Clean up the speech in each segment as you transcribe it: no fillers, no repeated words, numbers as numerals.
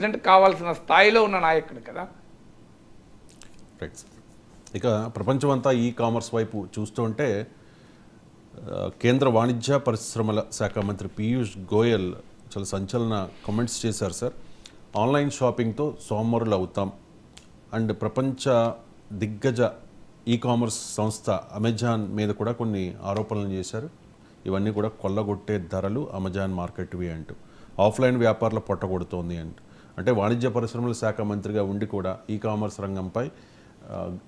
President కావాల్సిన స్థాయిలో ఉన్న నాయకుడు కదా. రైట్. ఇక ప్రపంచమంతా ఈ కామర్స్ వైపు చూస్తుంటే కేంద్ర వాణిజ్య పరిశ్రమల శాఖ మంత్రి పీయూష్ గోయల్ చాలా సంచలన కామెంట్స్ చేశారు సార్. ఆన్లైన్ షాపింగ్తో సోమరులు అవుతాం అండ్ ప్రపంచ దిగ్గజ ఈ కామర్స్ సంస్థ అమెజాన్ మీద కూడా కొన్ని ఆరోపణలు చేశారు. ఇవన్నీ కూడా కొల్లగొట్టే ధరలు అమెజాన్ మార్కెట్వి అంటూ ఆఫ్లైన్ వ్యాపారాలు పొట్టగొడుతోంది అంటూ. అంటే వాణిజ్య పరిశ్రమల శాఖ మంత్రిగా ఉండి కూడా ఈ కామర్స్ రంగంపై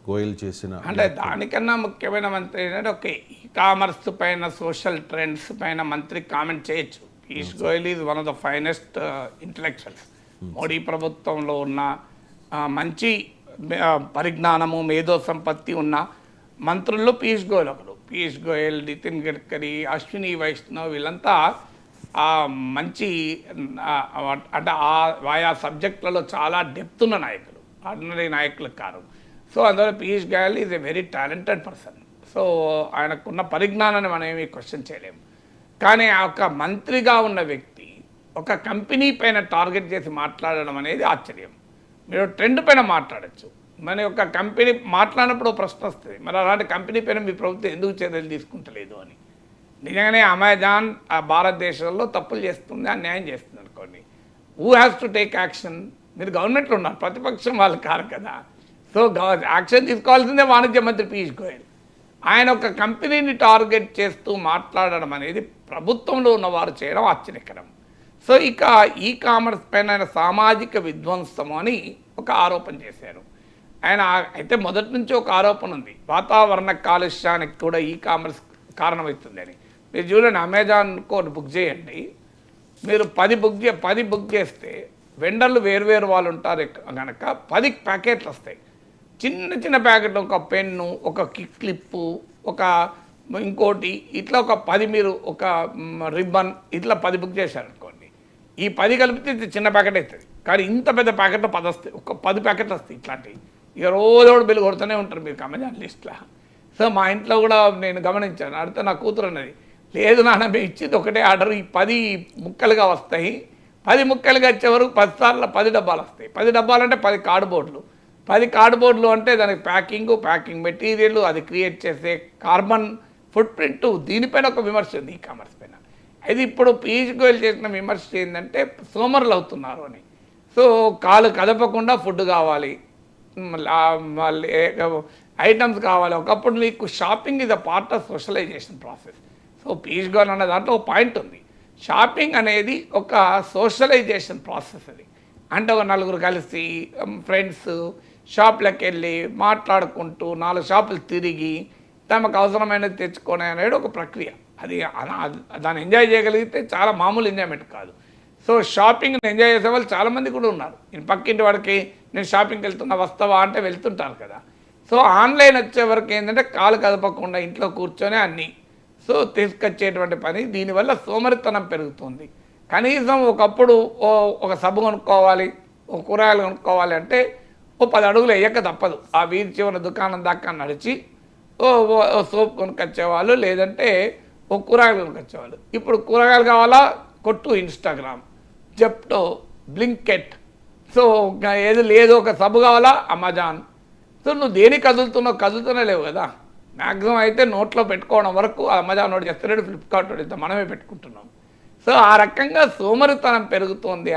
గోయల్ చేసిన అంటే దానికన్నా ముఖ్యమైన మంత్రి ఏంటంటే ఓకే, ఈ కామర్స్ పైన సోషల్ ట్రెండ్స్ పైన మంత్రి కామెంట్ చేయొచ్చు. Piyush Goyal is one of the finest intellectuals. Modi ప్రభుత్వంలో ఉన్న మంచి పరిజ్ఞానము మేధో సంపత్తి ఉన్న మంత్రుల్లో పీయూష్ గోయల్ ఒకడు. పీయూష్ గోయల్, నితిన్ గడ్కరీ, అశ్విని వైష్ణవ్ వీళ్ళంతా మంచి అంటే ఆయా సబ్జెక్టులలో చాలా డెప్త్ ఉన్న నాయకులు, ఆర్డినరీ నాయకులు కాదు. సో అందువల్ల Piyush Goyal is a very talented person. So ఆయనకున్న పరిజ్ఞానాన్ని మనం ఏమీ క్వశ్చన్ చేయలేము. కానీ ఒక మంత్రిగా ఉన్న వ్యక్తి ఒక కంపెనీ పైన టార్గెట్ చేసి మాట్లాడడం అనేది ఆశ్చర్యం. మీరు ట్రెండ్ పైన మాట్లాడచ్చు, మన యొక్క కంపెనీ మాట్లాడినప్పుడు ప్రశ్న వస్తుంది, మరి అలాంటి కంపెనీ పైన మీ ప్రభుత్వం ఎందుకు చర్యలు తీసుకుంటలేదు అని. నిజంగానే అమెజాన్ భారతదేశంలో తప్పులు చేస్తుంది, అన్యాయం చేస్తుంది అనుకోండి, who has to take action? మీరు గవర్నమెంట్లో ఉన్నారు, ప్రతిపక్షం వాళ్ళు కారు కదా. సో యాక్షన్ తీసుకోవాల్సిందే వాణిజ్య మంత్రి పీయూష్ గోయల్. ఆయన ఒక కంపెనీని టార్గెట్ చేస్తూ మాట్లాడడం అనేది ప్రభుత్వంలో ఉన్నవారు చేయడం ఆశ్చర్యకరం. సో ఇక ఈ కామర్స్ పైన ఆయన సామాజిక విధ్వంసము అని ఒక ఆరోపణ చేశారు ఆయన. అయితే మొదటి నుంచి ఒక ఆరోపణ ఉంది, వాతావరణ కాలుష్యానికి కూడా ఈ కామర్స్ కారణమవుతుందని. మీరు చూడండి, అమెజాన్ కోడ్ బుక్ చేయండి, మీరు 10 బుక్ చేస్తే వెండర్లు వేరు వాళ్ళు ఉంటారు కనుక 10 ప్యాకెట్లు వస్తాయి. చిన్న చిన్న ప్యాకెట్లు, ఒక పెన్ను, ఒక క్లిప్పు, ఒక ఇంకోటి, ఇట్లా ఒక 10 మీరు ఒక రిబ్బన్, ఇట్లా 10 బుక్ చేశారు అనుకోండి, ఈ 10 కలిపితే చిన్న ప్యాకెట్ అవుతుంది. కానీ ఇంత పెద్ద ప్యాకెట్లో 10 వస్తాయి, ఒక 10 ప్యాకెట్లు వస్తాయి ఇట్లాంటివి. ఇక రోజు బిల్లు కొడుతూనే ఉంటారు మీరు అమెజాన్ లిస్ట్లో. సో మా ఇంట్లో కూడా నేను గమనించాను, అడిగితే నా కూతురు అన్నది, లేదు నాన్న మేము ఇచ్చింది ఒకటే ఆర్డర్, ఈ 10 ముక్కలుగా వస్తాయి, 10 ముక్కలుగా వచ్చే వరకు 10 సార్లు 10 డబ్బాలు వస్తాయి. 10 డబ్బాలు అంటే 10 కార్డుబోర్డులు, 10 కార్డుబోర్డులు అంటే దానికి ప్యాకింగ్ మెటీరియల్, అది క్రియేట్ చేసే కార్బన్ ఫుట్ ప్రింట్, దీనిపైన ఒక విమర్శ ఉంది ఈ కామర్స్ పైన. అది ఇప్పుడు పీయూష్ గోయల్ చేసిన విమర్శ ఏంటంటే సోమరులు అవుతున్నారు అని. సో కాలు కదపకుండా ఫుడ్ కావాలి, ఐటమ్స్ కావాలి. ఒకప్పుడు నీకు shopping is a part of socialisation process. So Piyush Goyal అనే దాంట్లో ఒక పాయింట్ ఉంది, షాపింగ్ అనేది ఒక సోషలైజేషన్ ప్రాసెస్. అది అంటే ఒక నలుగురు కలిసి ఫ్రెండ్స్ షాప్లకు వెళ్ళి మాట్లాడుకుంటూ 4 షాపులు తిరిగి తమకు అవసరమైనది తెచ్చుకొని అనేది ఒక ప్రక్రియ. అది దాన్ని ఎంజాయ్ చేయగలిగితే చాలా మామూలు ఎంజాయ్మెంట్ కాదు. సో షాపింగ్ని ఎంజాయ్ చేసే వాళ్ళు చాలామంది కూడా ఉన్నారు. నేను పక్కింటి వాడికి నేను షాపింగ్కి వెళ్తున్నా వస్తావా అంటే వెళ్తుంటారు కదా. సో ఆన్లైన్ వచ్చే వరకు ఏంటంటే కాలు కదపకుండా ఇంట్లో కూర్చొని అన్నీ సో తీసుకొచ్చేటువంటి పని. దీనివల్ల సోమరితనం పెరుగుతుంది. కనీసం ఒకప్పుడు ఒక సబ్బు కొనుక్కోవాలి, ఒక కూరగాయలు కొనుక్కోవాలి అంటే 10 అడుగులు వేయక తప్పదు. ఆ వీధి చివరి దుకాణం దాకా నడిచి సోప్ కొనుక్కొచ్చేవాళ్ళు, లేదంటే ఓ కూరగాయలు కొనుక్కొచ్చేవాళ్ళు. ఇప్పుడు కూరగాయలు కావాలా, కొట్టు ఇన్స్టాగ్రామ్, జెప్టో, బ్లింకెట్. సో ఏది లేదు, ఒక సబ్బు కావాలా అమెజాన్. సో నువ్వు దేనికి కదులుతూనే లేవు కదా. మ్యాక్సిమం అయితే నోట్లో పెట్టుకోవడం వరకు అమెజాన్ వాడు చేస్తున్నాడు, ఫ్లిప్కార్ట్ వాడు మనమే పెట్టుకుంటున్నాం. సో ఆ రకంగా సోమరితనం పెరుగుతోంది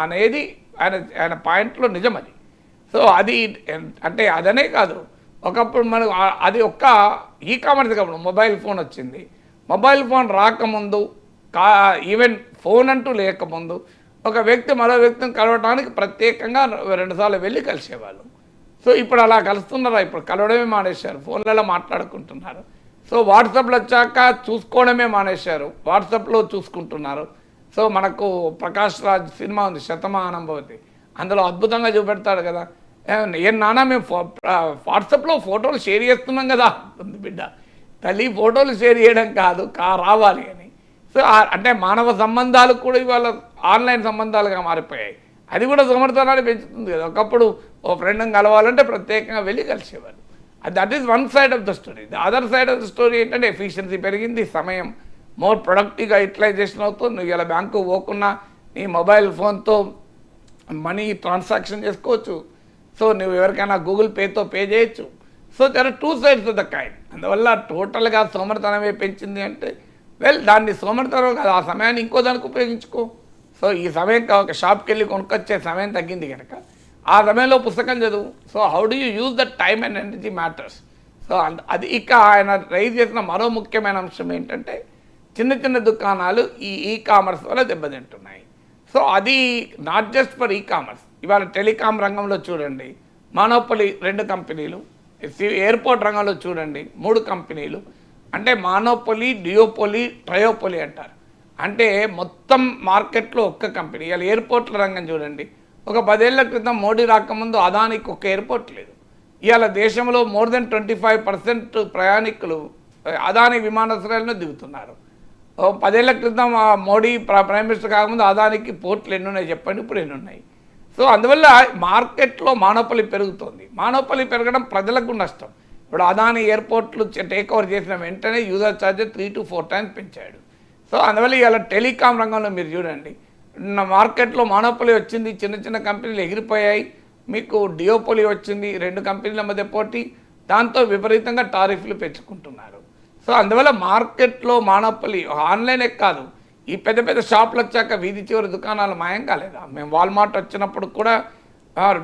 అనేది ఆయన పాయింట్లో నిజం అది. సో అది అంటే అదనే కాదు, ఒకప్పుడు మనకు అది ఒక్క ఈ కామర్స్ కాదు, మొబైల్ ఫోన్ వచ్చింది. మొబైల్ ఫోన్ రాకముందు, ఈవెన్ ఫోన్ అంటూ లేకముందు ఒక వ్యక్తి మరో వ్యక్తిని కలవడానికి ప్రత్యేకంగా 2 సార్లు వెళ్ళి కలిసేవాళ్ళు. సో ఇప్పుడు అలా కలుస్తున్నారా? ఇప్పుడు కలవడమే మానేశారు, ఫోన్లలో మాట్లాడుకుంటున్నారు. సో వాట్సాప్లో వచ్చాక చూసుకోవడమే మానేశారు, వాట్సాప్లో చూసుకుంటున్నారు. సో మనకు ప్రకాష్ రాజ్ సినిమా ఉంది శతమానం భవతి, అందులో అద్భుతంగా చూపెడతాడు కదా, ఏం నాన్న మేము వాట్సాప్లో ఫోటోలు షేర్ చేస్తున్నాం కదా అంటుంది బిడ్డ. తల్లి ఫోటోలు షేర్ చేయడం కాదు, రావాలి అని. సో అంటే మానవ సంబంధాలు కూడా ఇవాళ ఆన్లైన్ సంబంధాలుగా మారిపోయాయి. అది కూడా సోమరితనాన్ని పెంచుతుంది కదా. ఒకప్పుడు ఓ ఫ్రెండ్ని కలవాలంటే ప్రత్యేకంగా వెళ్ళి కలిసేవారు. That is one side of the story. The other side of the story ఏంటంటే ఎఫిషియన్సీ పెరిగింది, సమయం మోర్ ప్రొడక్టివ్గా యూటిలైజేషన్ అవుతుంది. నువ్వు ఇలా బ్యాంకు పోకున్నా నీ మొబైల్ ఫోన్తో మనీ ట్రాన్సాక్షన్ చేసుకోవచ్చు. సో నువ్వు ఎవరికైనా గూగుల్ పేతో పే చేయొచ్చు. So there are two sides of the coin. అందువల్ల టోటల్గా సోమరితనమే పెంచింది అంటే దాన్ని సోమరితనం కాదు, ఆ సమయాన్ని ఇంకో దానికి ఉపయోగించుకో. సో ఈ సమయం ఒక షాప్కి వెళ్ళి కొనుక్కొచ్చే సమయం తగ్గింది కనుక ఆ సమయంలో పుస్తకం చదువు. So how do you use the time and energy matters. So అది ఇక ఆయన రైజ్ చేసిన మరో ముఖ్యమైన అంశం ఏంటంటే చిన్న చిన్న దుకాణాలు ఈ కామర్స్ వల్ల దెబ్బతింటున్నాయి. సో అది not just for e commerce. ఇవాళ టెలికాం రంగంలో చూడండి మానోపలి 2 కంపెనీలు, ఎయిర్పోర్ట్ రంగంలో చూడండి 3 కంపెనీలు. అంటే మానోపలి, డియోపొలి, ట్రయోపొలి అంటారు. అంటే మొత్తం మార్కెట్లో ఒక్క కంపెనీ. ఇవాళ ఎయిర్పోర్ట్ల రంగం చూడండి, ఒక 10 ఏళ్ల క్రితం మోడీ రాకముందు అదానికి ఒక్క ఎయిర్పోర్ట్ లేదు. ఇవాళ దేశంలో మోర్ దెన్ 25% ప్రయాణికులు అదాని విమానాశ్రయాలను దిగుతున్నారు. 10 ఏళ్ల క్రితం మోడీ ప్రైమ్ మినిస్టర్ కాకముందు అదానికి పోర్ట్లు ఎన్ని ఉన్నాయి చెప్పండి, ఇప్పుడు ఎన్ని ఉన్నాయి? సో అందువల్ల మార్కెట్లో మానోపలి పెరుగుతోంది. మానోపలి పెరగడం ప్రజలకు నష్టం. ఇప్పుడు అదాని ఎయిర్పోర్ట్లు టేక్ ఓవర్ చేసిన వెంటనే యూజర్ ఛార్జెస్ 3 to 4 times పెంచాడు. సో అందువల్ల ఇవాళ టెలికాం రంగంలో మీరు చూడండి మార్కెట్లో మానోపలి వచ్చింది, చిన్న చిన్న కంపెనీలు ఎగిరిపోయాయి. మీకు డియోపొలి వచ్చింది, 2 కంపెనీల మధ్య పోటీ, దాంతో విపరీతంగా టారిఫ్లు పెంచుకుంటున్నారు. సో అందువల్ల మార్కెట్లో మానోపలి ఆన్లైనే కాదు, ఈ పెద్ద పెద్ద షాపులు వచ్చాక వీధి చివరి దుకాణాలు మాయం కాలేదా? మేము వాల్మార్ట్ వచ్చినప్పుడు కూడా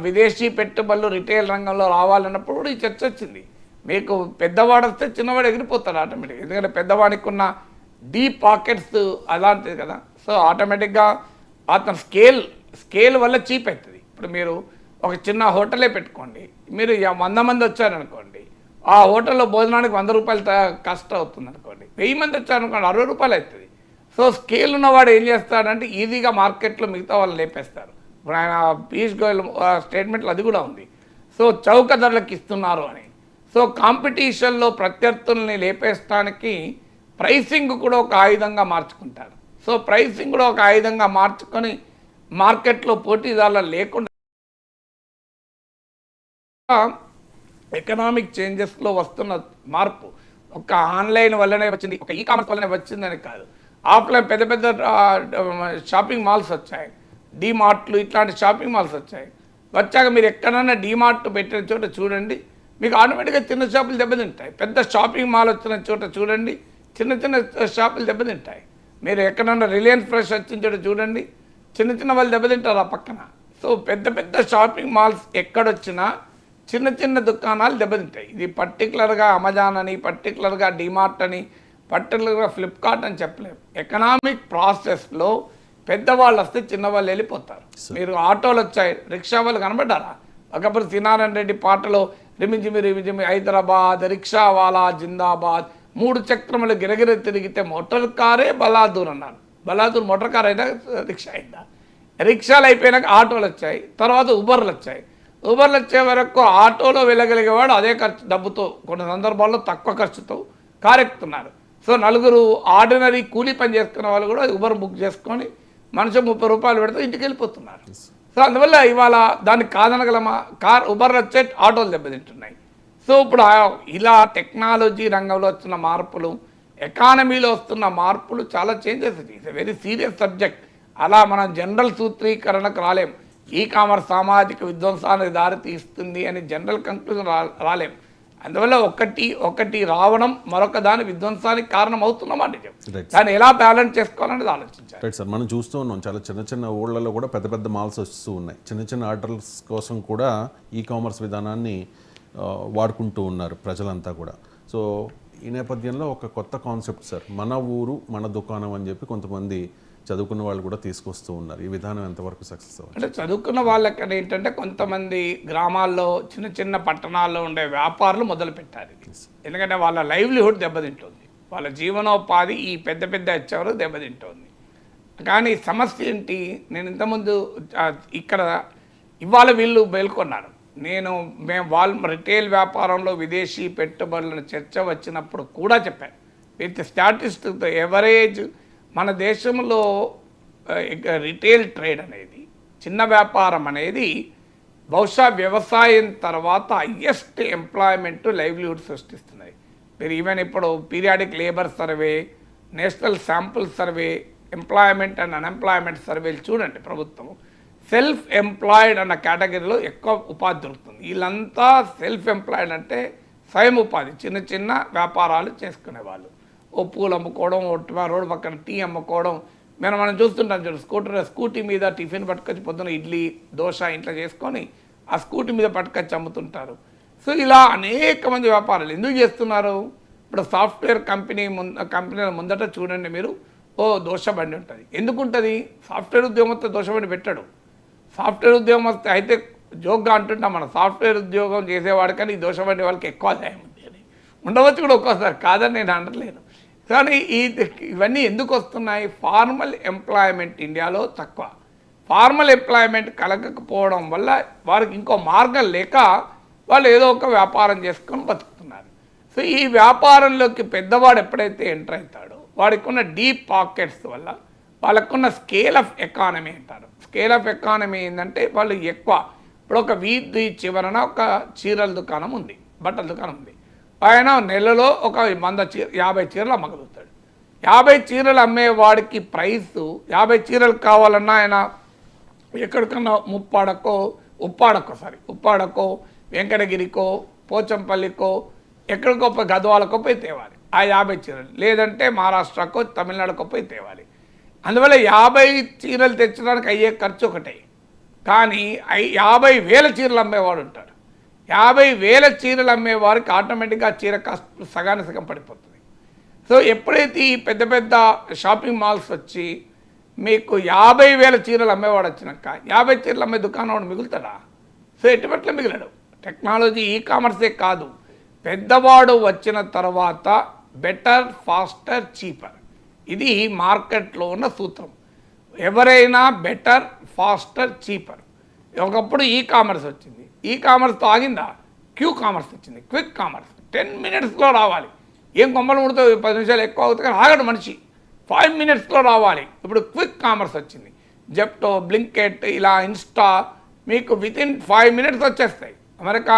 విదేశీ పెట్టుబడులు రిటైల్ రంగంలో రావాలన్నప్పుడు కూడా ఈ చర్చ వచ్చింది. మీకు పెద్దవాడు వస్తే చిన్నవాడు ఎగిరిపోతాడు ఆటోమేటిక్గా, ఎందుకంటే పెద్దవాడికి ఉన్న డీప్ పాకెట్స్ అలాంటిది కదా. సో ఆటోమేటిక్గా అతను స్కేల్ వల్ల చీప్ అవుతుంది. ఇప్పుడు మీరు ఒక చిన్న హోటలే పెట్టుకోండి, మీరు 100 మంది వచ్చారనుకోండి, ఆ హోటల్లో భోజనానికి 100 రూపాయలు కష్టం అవుతుంది అనుకోండి. 1000 మంది వచ్చారనుకోండి 60 రూపాయలు అవుతుంది. సో స్కేల్ ఉన్నవాడు ఏం చేస్తాడంటే ఈజీగా మార్కెట్లో మిగతా వాళ్ళు లేపేస్తారు. ఇప్పుడు ఆయన పీయూష్ గోయల్ స్టేట్మెంట్లో అది కూడా ఉంది. సో చౌక ధరలకు ఇస్తున్నారు అని. సో కాంపిటీషన్లో ప్రత్యర్థుల్ని లేపేయడానికి ప్రైసింగ్ కూడా ఒక ఆయుధంగా మార్చుకుంటారు. సో ప్రైసింగ్ కూడా ఒక ఆయుధంగా మార్చుకొని మార్కెట్లో పోటీదారులు లేకుండా ఎకనామిక్ చేంజెస్లో వస్తున్న మార్పు ఒక ఆన్లైన్ వల్లనే వచ్చింది, ఒక ఈ కామర్స్ వల్లనే వచ్చిందని కాదు. ఆఫ్లైన్ పెద్ద పెద్ద షాపింగ్ మాల్స్ వచ్చాయి, డీమార్ట్లు ఇట్లాంటి షాపింగ్ మాల్స్ వచ్చాయి. వచ్చాక మీరు ఎక్కడన్నా డీమార్ట్ పెట్టిన చోట చూడండి, మీకు ఆటోమేటిక్గా చిన్న షాపులు దెబ్బతింటాయి. పెద్ద షాపింగ్ మాల్ వచ్చిన చోట చూడండి, చిన్న చిన్న షాపులు దెబ్బతింటాయి. మీరు ఎక్కడన్నా రిలయన్స్ ఫ్రెష్ వచ్చిన చోట చూడండి, చిన్న చిన్న వాళ్ళు దెబ్బతింటారు ఆ పక్కన. సో పెద్ద పెద్ద షాపింగ్ మాల్స్ ఎక్కడొచ్చినా చిన్న చిన్న దుకాణాలు దెబ్బతింటాయి. ఇది పర్టికులర్గా అమెజాన్ అని, పర్టికులర్గా డిమార్ట్ అని, పర్టికులర్గా ఫ్లిప్కార్ట్ అని చెప్పలేము. ఎకనామిక్ ప్రాసెస్లో పెద్దవాళ్ళు వస్తే చిన్నవాళ్ళు వెళ్ళిపోతారు. మీరు ఆటోలు వచ్చాయి, రిక్షా వాళ్ళు కనబడ్డారా? ఒకప్పుడు సీనారాయణ రెడ్డి పాటలో రిమిజిమి రిమిజిమి హైదరాబాద్ రిక్షావాలా జిందాబాద్, 3 చక్రములు గిరగిర తిరిగితే మోటార్ కారే బలాదూర్ అన్నారు. బలాదూర్ మోటార్ కార్ అయినా రిక్షా అయిందా? రిక్షాలు అయిపోయినాక ఆటోలు వచ్చాయి, తర్వాత ఉబర్లు వచ్చాయి. ఉబర్లు వచ్చే వరకు ఆటోలో వెళ్ళగలిగేవాడు అదే డబ్బుతో కొన్ని సందర్భాల్లో తక్కువ ఖర్చుతో కారు ఎక్కుతున్నారు. సో 4 ఆర్డినరీ కూలీ పని చేసుకున్న వాళ్ళు కూడా ఉబర్ బుక్ చేసుకొని మనిషి 30 రూపాయలు పెడితే ఇంటికి వెళ్ళిపోతున్నారు. సో అందువల్ల ఇవాళ దాన్ని కాదనగలమా? ఉబర్లు వచ్చే ఆటోలు దెబ్బతింటున్నాయి. సో ఇప్పుడు ఇలా టెక్నాలజీ రంగంలో వస్తున్న మార్పులు, ఎకానమీలో వస్తున్న మార్పులు చాలా changes. It's a very serious subject. అలా మనం జనరల్ సూత్రీకరణకు రాలేం. ఈ కామర్స్ సామాజిక విధ్వంసానికి దారి తీస్తుంది అని జనరల్ కంక్లూజన్ రాలేం. అందువల్ల ఒకటి రావడం మరొక దాని విధ్వంసానికి కారణం అవుతున్నమాట. దాన్ని ఎలా బ్యాలెన్స్ చేసుకోవాలనేది ఆలోచించాలి. రైట్ సార్, మనం చూస్తూ ఉన్నాం చాలా చిన్న చిన్న ఊళ్ళలో కూడా పెద్ద పెద్ద మాల్స్ వస్తూ ఉన్నాయి. చిన్న చిన్న ఆర్డర్స్ కోసం కూడా ఈ కామర్స్ విధానాన్ని వాడుకుంటూ ఉన్నారు ప్రజలంతా కూడా. సో ఈ నేపథ్యంలో ఒక కొత్త కాన్సెప్ట్ సార్, మన ఊరు మన దుకాణం అని చెప్పి కొంతమంది చదువుకున్న వాళ్ళు కూడా తీసుకొస్తూ ఉన్నారు. ఈ విధానం ఎంతవరకు సక్సెస్ అవ్వాలి? అంటే చదువుకున్న వాళ్ళకి ఏంటంటే కొంతమంది గ్రామాల్లో చిన్న చిన్న పట్టణాల్లో ఉండే వ్యాపారులు మొదలు పెట్టారు. ఎందుకంటే వాళ్ళ లైవ్లీహుడ్ దెబ్బతింటుంది, వాళ్ళ జీవనోపాధి ఈ పెద్ద పెద్ద వచ్చేవారు దెబ్బతింటుంది. కానీ సమస్య ఏంటి? నేను ఇంతకుముందు ఇక్కడ ఇవాళ వీళ్ళు మేల్కొన్నారు. మేము రిటైల్ వ్యాపారంలో విదేశీ పెట్టుబడుల చర్చ వచ్చినప్పుడు కూడా చెప్పాను. విత్ స్టాటిస్టిక్తో ఎవరేజ్ మన దేశంలో రిటైల్ ట్రేడ్ అనేది, చిన్న వ్యాపారం అనేది బహుశా వ్యవసాయం తర్వాత హయ్యెస్ట్ ఎంప్లాయ్మెంట్ లైవ్లీహుడ్ సృష్టిస్తున్నాయి. మీరు ఈవెన్ ఇప్పుడు periodic labour survey, national sample survey, employment and unemployment సర్వేలు చూడండి ప్రభుత్వం. సెల్ఫ్ ఎంప్లాయిడ్ అన్న కేటగిరీలో ఎక్కువ ఉపాధి దొరుకుతుంది. వీళ్ళంతా సెల్ఫ్ ఎంప్లాయిడ్ అంటే స్వయం ఉపాధి, చిన్న చిన్న వ్యాపారాలు చేసుకునే వాళ్ళు. ఓ పూలు అమ్ముకోవడం, ఓ రోడ్డు పక్కన టీ అమ్ముకోవడం. మనం చూస్తుంటాం చూడు, స్కూటీ మీద టిఫిన్ పట్టుకొచ్చి పొద్దున ఇడ్లీ దోశ ఇంట్లో చేసుకొని ఆ స్కూటీ మీద పట్టుకొచ్చి అమ్ముతుంటారు. సో ఇలా అనేక మంది వ్యాపారాలు ఎందుకు చేస్తున్నారు? ఇప్పుడు సాఫ్ట్వేర్ కంపెనీల ముందట చూడండి మీరు, ఓ దోశ బండి ఉంటుంది. ఎందుకు ఉంటుంది? సాఫ్ట్వేర్ ఉద్యోగం వస్తే దోశ బండి పెట్టాడు. సాఫ్ట్వేర్ ఉద్యోగం వస్తే అయితే జోక్గా అంటుంటాం మనం, సాఫ్ట్వేర్ ఉద్యోగం చేసేవాడికని ఈ దోశ బండి వాళ్ళకి ఎక్కువ ఆదాయం ఉంది అని. ఉండవచ్చు కూడా ఒక్కోసారి, కాదని నేను అనట్లేను. కానీ ఇవన్నీ ఎందుకు వస్తున్నాయి? ఫార్మల్ ఎంప్లాయ్మెంట్ ఇండియాలో తక్కువ. ఫార్మల్ ఎంప్లాయ్మెంట్ కలగకపోవడం వల్ల వారికి ఇంకో మార్గం లేక వాళ్ళు ఏదో ఒక వ్యాపారం చేసుకొని బతుకుతున్నారు. సో ఈ వ్యాపారంలోకి పెద్దవాడు ఎప్పుడైతే ఎంటర్ అవుతాడో వాడికి ఉన్న డీప్ పాకెట్స్ వల్ల వాళ్ళకున్న స్కేల్ ఆఫ్ ఎకానమీ అంటారు. స్కేల్ ఆఫ్ ఎకానమీ ఏంటంటే వాళ్ళు ఎక్కువ, ఇప్పుడు ఒక వీధి చివరన ఒక చీరల దుకాణం ఉంది, బట్టల దుకాణం ఉంది. ఆయన నెలలో ఒక 50 చీరలు అమ్మగలుగుతాడు. 50 చీరలు అమ్మేవాడికి ప్రైసు 50 చీరలు కావాలన్నా ఆయన ఎక్కడికన్నా ఉప్పాడకో వెంకటగిరికో పోచంపల్లికో ఎక్కడికో గద్వాలకో పోయి తేవాలి ఆ 50 చీరలు, లేదంటే మహారాష్ట్రకో తమిళనాడుకో పోయి తేవాలి. అందువల్ల 50 చీరలు తెచ్చడానికి అయ్యే ఖర్చు ఒకటే. కానీ 50,000 చీరలు అమ్మేవాడు ఉంటాడు. 50,000 చీరలు అమ్మేవారికి ఆటోమేటిక్గా చీర కాస్ట్ సగానికి సగం పడిపోతుంది. సో ఎప్పుడైతే ఈ పెద్ద పెద్ద షాపింగ్ మాల్స్ వచ్చి మీకు 50,000 చీరలు అమ్మేవాడు వచ్చినాక 50 చీరలు అమ్మే దుకాణం వాడు మిగులుతాడా? సో ఎటుపట్ల మిగిలాడు. టెక్నాలజీ ఈ కామర్సే కాదు, పెద్దవాడు వచ్చిన తర్వాత బెటర్, ఫాస్టర్, చీపర్, ఇది మార్కెట్లో ఉన్న సూత్రం. ఎవరైనా బెటర్, ఫాస్టర్, చీపర్. ఒకప్పుడు ఈ కామర్స్ వచ్చింది, ఈ కామర్స్తో ఆగిందా? క్యూ కామర్స్ వచ్చింది, క్విక్ కామర్స్. 10 మినిట్స్లో రావాలి. ఏం కొమ్మలు ముడితే 10 నిమిషాలు ఎక్కువ అవుతుంది కానీ ఆగడు మనిషి, 5 మినిట్స్లో రావాలి. ఇప్పుడు క్విక్ కామర్స్ వచ్చింది, జెప్టో, బ్లింకెట్, ఇలా ఇన్స్టా, మీకు వితిన్ 5 మినిట్స్ వచ్చేస్తాయి. అమెరికా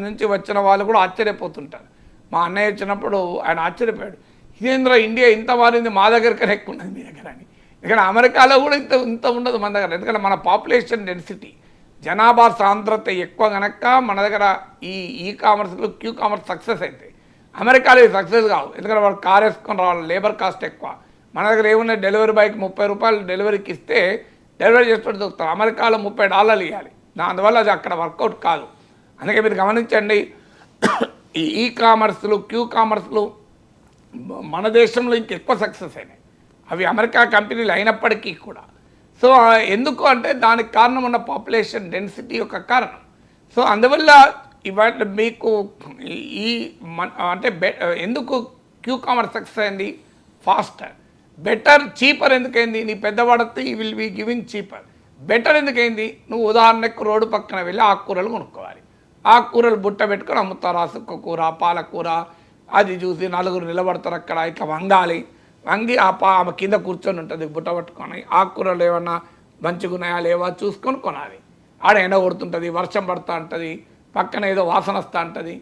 నుంచి వచ్చిన వాళ్ళు కూడా ఆశ్చర్యపోతుంటారు. మా అన్నయ్య వచ్చినప్పుడు ఆయన ఆశ్చర్యపోయాడు, ఇదేంద్ర ఇండియా ఇంత మారింది, మా దగ్గర కన్నా ఎక్కువ ఉన్నది మీ దగ్గర అని. ఎందుకంటే అమెరికాలో కూడా ఇంత ఉండదు మన దగ్గర. ఎందుకంటే మన పాపులేషన్ డెన్సిటీ, జనాభా సాంద్రత ఎక్కువ కనుక మన దగ్గర ఈ కామర్స్లో క్యూ కామర్స్ సక్సెస్ అవుతాయి. అమెరికాలో ఇది సక్సెస్ కావు, ఎందుకంటే వాళ్ళు కార్ వేసుకొని రావాలి, లేబర్ కాస్ట్ ఎక్కువ. మన దగ్గర ఏమున్నా డెలివరీ బాయ్కి 30 రూపాయలు డెలివరీకి ఇస్తే డెలివరీ చేస్తూ దొరుకుతారు. అమెరికాలో $30 ఇవ్వాలి. అందువల్ల అది అక్కడ వర్కౌట్ కాదు. అందుకే మీరు గమనించండి, ఈ కామర్స్లు, క్యూ కామర్స్లు మన దేశంలో ఇంకెక్కువ సక్సెస్ అయినాయి. అవి అమెరికా కంపెనీలు అయినప్పటికీ కూడా. సో ఎందుకు అంటే దానికి కారణం ఉన్న పాపులేషన్ డెన్సిటీ యొక్క కారణం. సో అందువల్ల ఇవాళ మీకు ఎందుకు క్యూ కామర్స్ సక్సెస్ అయింది? Faster, better, cheaper. ఎందుకైంది? నీ పెద్దవాడితే ఈ will be giving cheaper. Better ఎందుకైంది? నువ్వు ఉదాహరణకు రోడ్డు పక్కన వెళ్ళి ఆకుకూరలు కొనుక్కోవాలి. ఆకుకూరలు బుట్ట పెట్టుకొని అమ్ముతారు, సుక్కకూర, పాలకూర. అది చూసి నలుగురు నిలబడతారు అక్కడ, ఇట్లా వంగి ఆమె కింద కూర్చొని ఉంటుంది బుట్ట పట్టుకొని. ఆకుకూరలు ఏమన్నా మంచిగా ఉన్నాయా లేవా చూసుకొని కొనాలి. ఆడ ఎండ కొడుతుంటుంది, వర్షం పడుతూ ఉంటుంది, పక్కన ఏదో వాసన వస్తూ ఉంటుంది.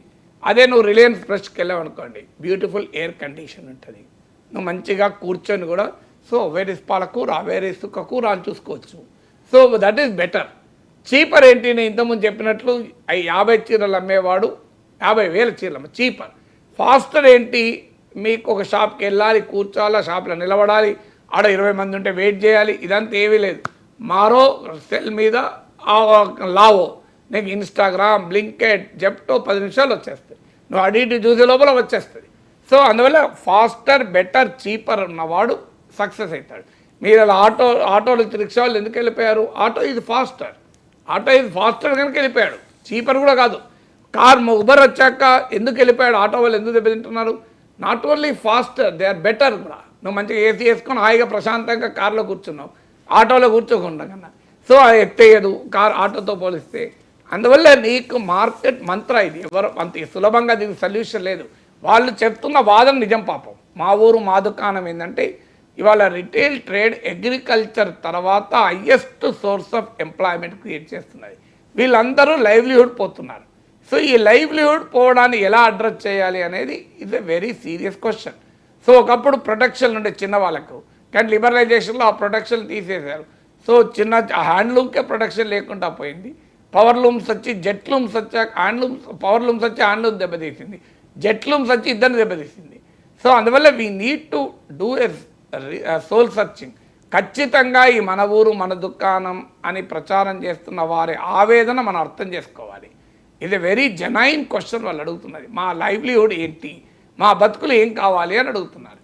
అదే నువ్వు రిలయన్స్ ఫ్రెష్కి వెళ్ళావు అనుకోండి, బ్యూటిఫుల్ ఎయిర్ కండిషన్ ఉంటుంది, నువ్వు మంచిగా కూర్చొని కూడా సో వేరే పాలకూర, వేరే సుక్కకూర అని చూసుకోవచ్చు. So that is better. Cheaper ఏంటి? నేను ఇంతకుముందు చెప్పినట్లు 50 చీరలు అమ్మేవాడు 50,000 చీరలు చీపర్. ఫాస్టర్ ఏంటి? మీకు ఒక షాప్కి వెళ్ళాలి, కూర్చోాలి, షాప్లో నిలబడాలి, ఆడ 20 మంది ఉంటే వెయిట్ చేయాలి. ఇదంతా ఏమీ లేదు. మారో సెల్ మీద లావో, నీకు ఇన్స్టాగ్రామ్, బ్లింకెట్, జెప్టో 10 నిమిషాలు వచ్చేస్తాయి. నువ్వు అడిగి చూసే లోపల వచ్చేస్తుంది. సో అందువల్ల ఫాస్టర్, బెటర్, చీపర్ ఉన్నవాడు సక్సెస్ అవుతాడు. మీరు అలా ఆటోలు రిక్షా వాళ్ళు ఎందుకు వెళ్ళిపోయారు? ఆటో ఇది ఫాస్టర్ కనుక వెళ్ళిపోయాడు, చీపర్ కూడా కాదు. ఉబర్ వచ్చాక ఎందుకు వెళ్ళిపోయాడు? ఆటో వాళ్ళు ఎందుకు దెబ్బతింటున్నారు? Not only faster, they are better కూడా. నువ్వు మంచిగా ఏసీ వేసుకొని హాయిగా ప్రశాంతంగా కార్లో కూర్చున్నావు, ఆటోలో కూర్చోకుండా కన్నా. సో అది ఎత్తేయదు ఆటోతో పోలిస్తే. అందువల్ల నీకు మార్కెట్ మంత్ర ఇది. ఎవరు అంత సులభంగా దీనికి సొల్యూషన్ లేదు. వాళ్ళు చెప్తున్న వాదన నిజం. పాపం మా ఊరు మా దుకాణం ఏంటంటే ఇవాళ రిటైల్ ట్రేడ్ అగ్రికల్చర్ తర్వాత highest source of employment create చేస్తున్నది. వీళ్ళందరూ లైవ్లీహుడ్ పోతున్నారు. సో ఈ లైవ్లీహుడ్ పోవడాన్ని ఎలా అడ్రస్ చేయాలి అనేది is a very serious question. So ఒకప్పుడు ప్రొటెక్షన్ ఉండే చిన్న వాళ్ళకు, కానీ లిబరలైజేషన్లో ఆ ప్రొటెక్షన్ తీసేశారు. సో చిన్న హ్యాండ్లూమ్కే ప్రొడక్షన్ లేకుండా పోయింది. పవర్ లూమ్స్ వచ్చి జెట్ లూమ్స్ వచ్చాక పవర్ లూమ్స్ వచ్చి హ్యాండ్లూమ్ దెబ్బతీసింది, జెట్ లూమ్స్ వచ్చి ఇద్దరిని దెబ్బతీసింది. సో అందువల్ల we need to do a soul searching. ఖచ్చితంగా ఈ మన ఊరు మన దుకాణం అని ప్రచారం చేస్తున్న వారి ఆవేదన మనం అర్థం చేసుకోవాలి. ఇది వెరీ జెనైన్ క్వశ్చన్ వాళ్ళు అడుగుతున్నది. మా లైవ్లీహుడ్ ఏంటి, మా బతుకులు ఏం కావాలి అని అడుగుతున్నారు.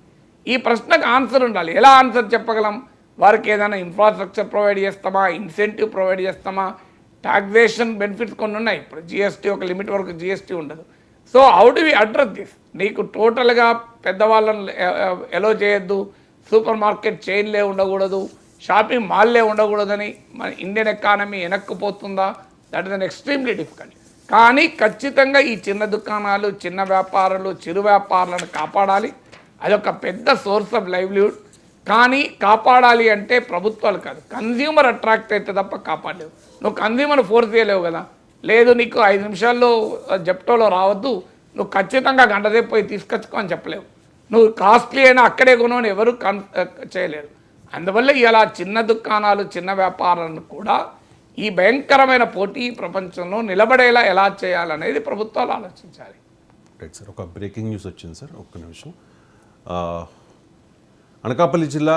ఈ ప్రశ్నకు ఆన్సర్ ఉండాలి. ఎలా ఆన్సర్ చెప్పగలం? వారికి ఏదైనా ఇన్ఫ్రాస్ట్రక్చర్ ప్రొవైడ్ చేస్తామా, ఇన్సెంటివ్ ప్రొవైడ్ చేస్తామా, టాక్సేషన్ బెనిఫిట్స్ కొన్ని ఉన్నాయి. ఇప్పుడు జిఎస్టీ ఒక లిమిట్ వరకు జిఎస్టీ ఉండదు. So how do we address this? నీకు టోటల్గా పెద్దవాళ్ళని ఎలో చేయొద్దు, సూపర్ మార్కెట్ చైన్లే ఉండకూడదు, షాపింగ్ మాల్లే ఉండకూడదని మన ఇండియన్ ఎకానమీ వెనక్కిపోతుందా? That is an extremely difficult. కానీ ఖచ్చితంగా ఈ చిన్న దుకాణాలు, చిన్న వ్యాపారాలు, చిరు వ్యాపారాలను కాపాడాలి. అదొక పెద్ద సోర్స్ ఆఫ్ లైవ్లీహుడ్. కానీ కాపాడాలి అంటే ప్రభుత్వాలు కాదు, కన్జ్యూమర్ అట్రాక్ట్ అయితే తప్ప కాపాడలేవు. నువ్వు కన్జ్యూమర్ ఫోర్స్ చేయలేవు కదా. లేదు నీకు 5 నిమిషాల్లో జెప్టోలో రావద్దు, నువ్వు ఖచ్చితంగా గంట సేపు పోయి తీసుకొచ్చుకో అని చెప్పలేవు. నువ్వు కాస్ట్లీ అయినా అక్కడే కొనుని ఎవరు చేయలేరు. అందువల్ల ఇలా చిన్న దుకాణాలు, చిన్న వ్యాపారాలను కూడా ఈ భయంకరమైన పోటీ ప్రపంచంలో నిలబడేలా ఎలా చేయాలనేది ప్రభుత్వాలు ఆలోచించాలి. రైట్ సార్, ఒక బ్రేకింగ్ న్యూస్ వచ్చింది సార్, ఒక్క నిమిషం. అనకాపల్లి జిల్లా